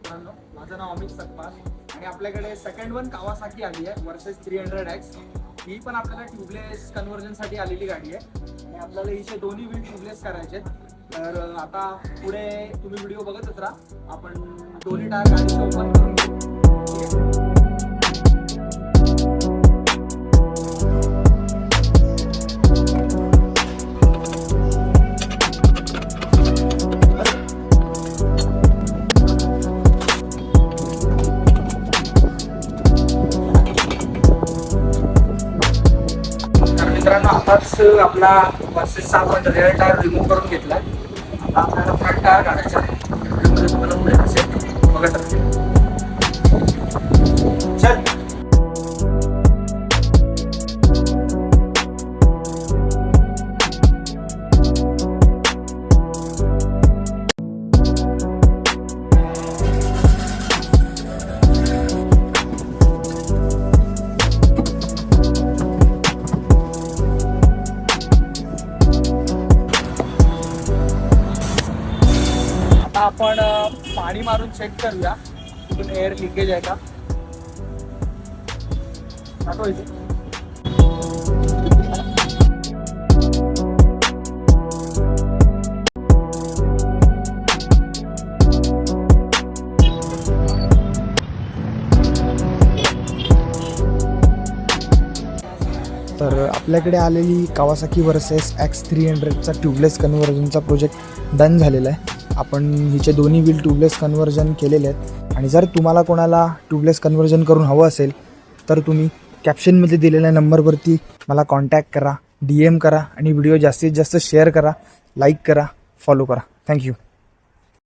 मित्रांनो, माझं नाव अमित सकपाल आणि आपल्याकडे सेकंड वन कावासाकी आली आहे वर्सेस 300X. ही पण आपल्याला ट्यूबलेस कन्व्हर्जनसाठी आलेली गाडी आहे आणि आपल्याला हिचे दोन्ही व्हील ट्यूबलेस करायचे आहेत. तर आता पुढे तुम्ही व्हिडिओ बघतच राहा. आपण दोन्ही टायर गाडीचे ओपन करून घेऊ. मित्रांनो, आताच आपला वर्सेस 7 रिअर टायर रिमूव्ह करून घेतला. आता आपल्याला फ्रंट टायर काढायचा आहे. तुम्हाला पुढे दिसेल, बघत राहा. चल. आपण पाणी मारून चेक करूया कुठून एअर लिकेज आहे का. दाखवायचं. तर आपल्याकडे आलेली कावासाकी वर्सेस X300चा ट्यूबलेस कन्व्हर्जनचा प्रोजेक्ट डन झालेला आहे. आपण हिचे दोन्ही व्हील ट्यूबलेस कन्व्हर्जन केलेले आहेत आणि जर तुम्हाला कोणाला ट्यूबलेस कन्व्हर्जन करून हवं असेल तर तुम्ही कॅप्शनमध्ये दिलेल्या नंबरवरती मला कॉन्टॅक्ट करा, DM करा आणि व्हिडिओ जास्तीत जास्त शेअर करा, लाईक करा, फॉलो करा. थँक्यू.